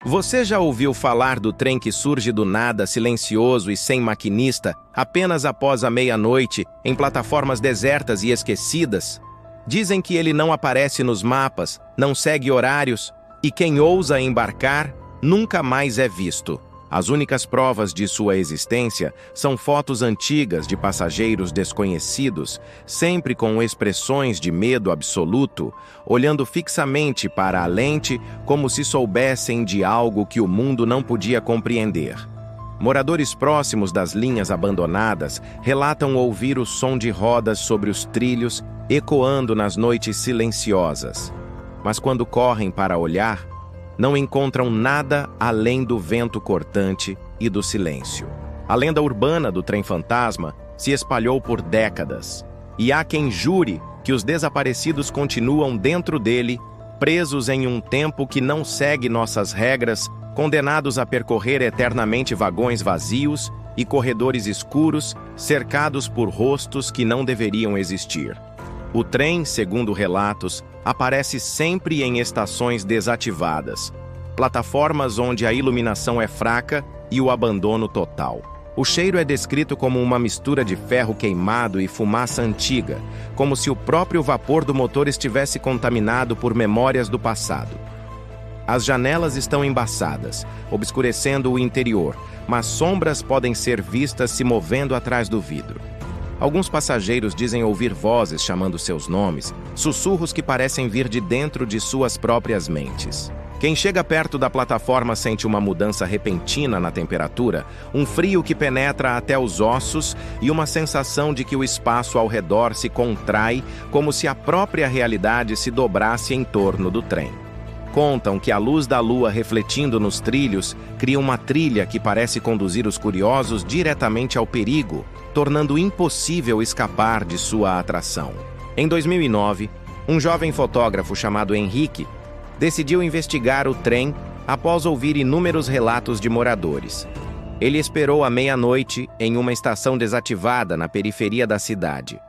Você já ouviu falar do trem que surge do nada, silencioso e sem maquinista, apenas após a meia-noite, em plataformas desertas e esquecidas? Dizem que ele não aparece nos mapas, não segue horários, e quem ousa embarcar nunca mais é visto. As únicas provas de sua existência são fotos antigas de passageiros desconhecidos, sempre com expressões de medo absoluto, olhando fixamente para a lente como se soubessem de algo que o mundo não podia compreender. Moradores próximos das linhas abandonadas relatam ouvir o som de rodas sobre os trilhos ecoando nas noites silenciosas. Mas quando correm para olhar, não encontram nada além do vento cortante e do silêncio. A lenda urbana do trem fantasma se espalhou por décadas, e há quem jure que os desaparecidos continuam dentro dele, presos em um tempo que não segue nossas regras, condenados a percorrer eternamente vagões vazios e corredores escuros, cercados por rostos que não deveriam existir. O trem, segundo relatos, aparece sempre em estações desativadas, plataformas onde a iluminação é fraca e o abandono total. O cheiro é descrito como uma mistura de ferro queimado e fumaça antiga, como se o próprio vapor do motor estivesse contaminado por memórias do passado. As janelas estão embaçadas, obscurecendo o interior, mas sombras podem ser vistas se movendo atrás do vidro. Alguns passageiros dizem ouvir vozes chamando seus nomes, sussurros que parecem vir de dentro de suas próprias mentes. Quem chega perto da plataforma sente uma mudança repentina na temperatura, um frio que penetra até os ossos e uma sensação de que o espaço ao redor se contrai, como se a própria realidade se dobrasse em torno do trem. Contam que a luz da lua refletindo nos trilhos cria uma trilha que parece conduzir os curiosos diretamente ao perigo, tornando impossível escapar de sua atração. Em 2009, um jovem fotógrafo chamado Henrique decidiu investigar o trem após ouvir inúmeros relatos de moradores. Ele esperou à meia-noite em uma estação desativada na periferia da cidade.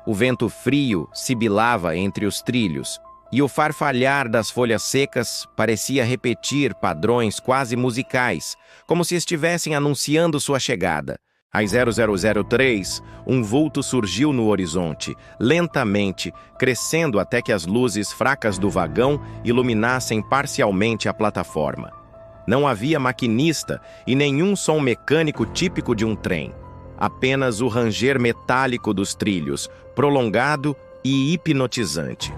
O vento frio sibilava entre os trilhos, e o farfalhar das folhas secas parecia repetir padrões quase musicais, como se estivessem anunciando sua chegada. Às 0003, um vulto surgiu no horizonte, lentamente, crescendo até que as luzes fracas do vagão iluminassem parcialmente a plataforma. Não havia maquinista e nenhum som mecânico típico de um trem. Apenas o ranger metálico dos trilhos, prolongado e hipnotizante.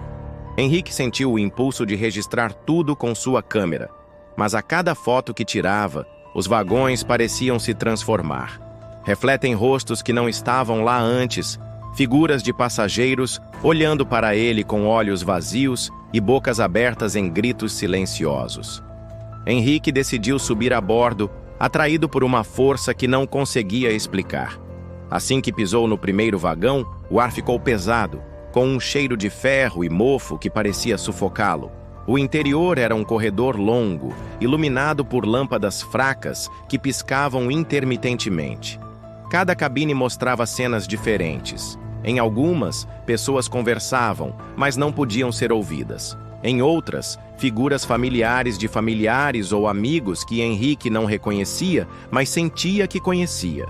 Henrique sentiu o impulso de registrar tudo com sua câmera, mas a cada foto que tirava, os vagões pareciam se transformar. Refletem rostos que não estavam lá antes, figuras de passageiros olhando para ele com olhos vazios e bocas abertas em gritos silenciosos. Henrique decidiu subir a bordo, atraído por uma força que não conseguia explicar. Assim que pisou no primeiro vagão, o ar ficou pesado, com um cheiro de ferro e mofo que parecia sufocá-lo. O interior era um corredor longo, iluminado por lâmpadas fracas que piscavam intermitentemente. Cada cabine mostrava cenas diferentes. Em algumas, pessoas conversavam, mas não podiam ser ouvidas. Em outras, figuras familiares de familiares ou amigos que Henrique não reconhecia, mas sentia que conhecia.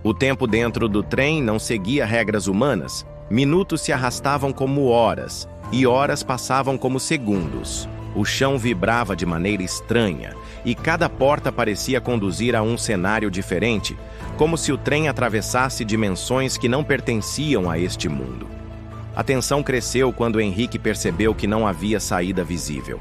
O tempo dentro do trem não seguia regras humanas. Minutos se arrastavam como horas, e horas passavam como segundos. O chão vibrava de maneira estranha, e cada porta parecia conduzir a um cenário diferente, como se o trem atravessasse dimensões que não pertenciam a este mundo. A tensão cresceu quando Henrique percebeu que não havia saída visível.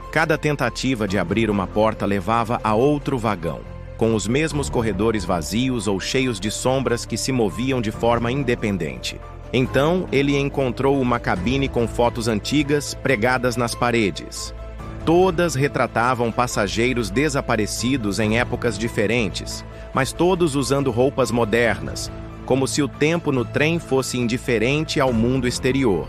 Cada tentativa de abrir uma porta levava a outro vagão, com os mesmos corredores vazios ou cheios de sombras que se moviam de forma independente. Então, ele encontrou uma cabine com fotos antigas pregadas nas paredes. Todas retratavam passageiros desaparecidos em épocas diferentes, mas todos usando roupas modernas, como se o tempo no trem fosse indiferente ao mundo exterior.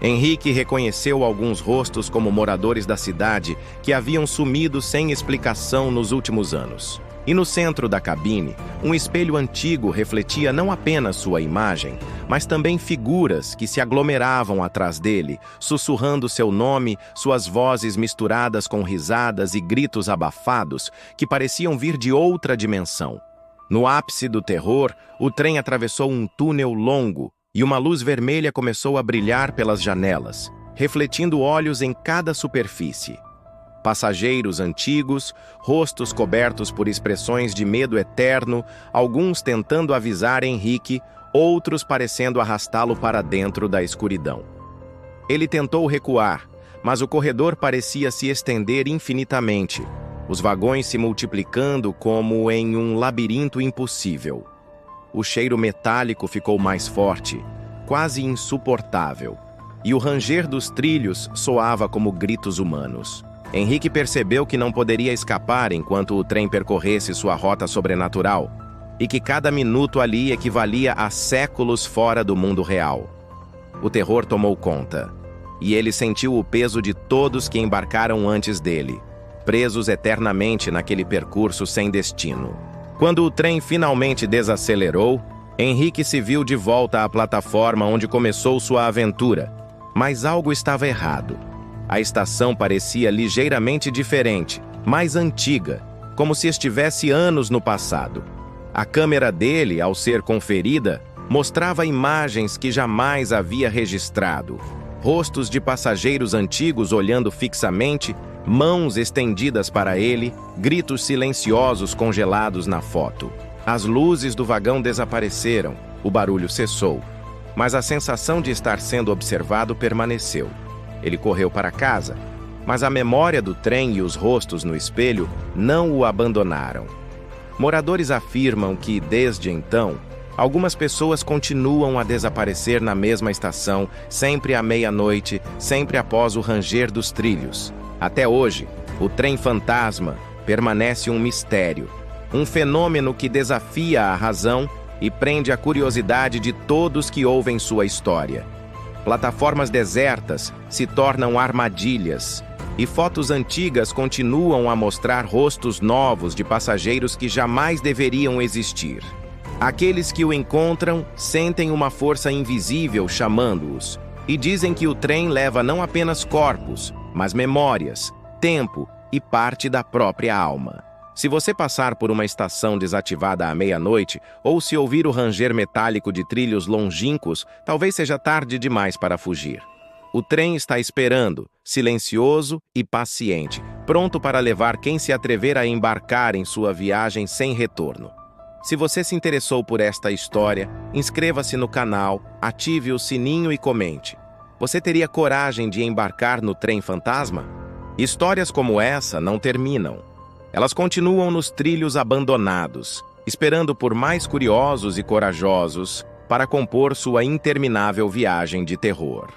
Henrique reconheceu alguns rostos como moradores da cidade que haviam sumido sem explicação nos últimos anos. E no centro da cabine, um espelho antigo refletia não apenas sua imagem, mas também figuras que se aglomeravam atrás dele, sussurrando seu nome, suas vozes misturadas com risadas e gritos abafados que pareciam vir de outra dimensão. No ápice do terror, o trem atravessou um túnel longo e uma luz vermelha começou a brilhar pelas janelas, refletindo olhos em cada superfície. Passageiros antigos, rostos cobertos por expressões de medo eterno, alguns tentando avisar Henrique, outros parecendo arrastá-lo para dentro da escuridão. Ele tentou recuar, mas o corredor parecia se estender infinitamente, os vagões se multiplicando como em um labirinto impossível. O cheiro metálico ficou mais forte, quase insuportável, e o ranger dos trilhos soava como gritos humanos. Henrique percebeu que não poderia escapar enquanto o trem percorresse sua rota sobrenatural, e que cada minuto ali equivalia a séculos fora do mundo real. O terror tomou conta, e ele sentiu o peso de todos que embarcaram antes dele, presos eternamente naquele percurso sem destino. Quando o trem finalmente desacelerou, Henrique se viu de volta à plataforma onde começou sua aventura, mas algo estava errado. A estação parecia ligeiramente diferente, mais antiga, como se estivesse anos no passado. A câmera dele, ao ser conferida, mostrava imagens que jamais havia registrado. Rostos de passageiros antigos olhando fixamente, mãos estendidas para ele, gritos silenciosos congelados na foto. As luzes do vagão desapareceram, o barulho cessou, mas a sensação de estar sendo observado permaneceu. Ele correu para casa, mas a memória do trem e os rostos no espelho não o abandonaram. Moradores afirmam que, desde então, algumas pessoas continuam a desaparecer na mesma estação, sempre à meia-noite, sempre após o ranger dos trilhos. Até hoje, o trem fantasma permanece um mistério, um fenômeno que desafia a razão e prende a curiosidade de todos que ouvem sua história. Plataformas desertas se tornam armadilhas, e fotos antigas continuam a mostrar rostos novos de passageiros que jamais deveriam existir. Aqueles que o encontram sentem uma força invisível chamando-os, e dizem que o trem leva não apenas corpos, mas memórias, tempo e parte da própria alma. Se você passar por uma estação desativada à meia-noite, ou se ouvir o ranger metálico de trilhos longínquos, talvez seja tarde demais para fugir. O trem está esperando, silencioso e paciente, pronto para levar quem se atrever a embarcar em sua viagem sem retorno. Se você se interessou por esta história, inscreva-se no canal, ative o sininho e comente. Você teria coragem de embarcar no trem fantasma? Histórias como essa não terminam. Elas continuam nos trilhos abandonados, esperando por mais curiosos e corajosos para compor sua interminável viagem de terror.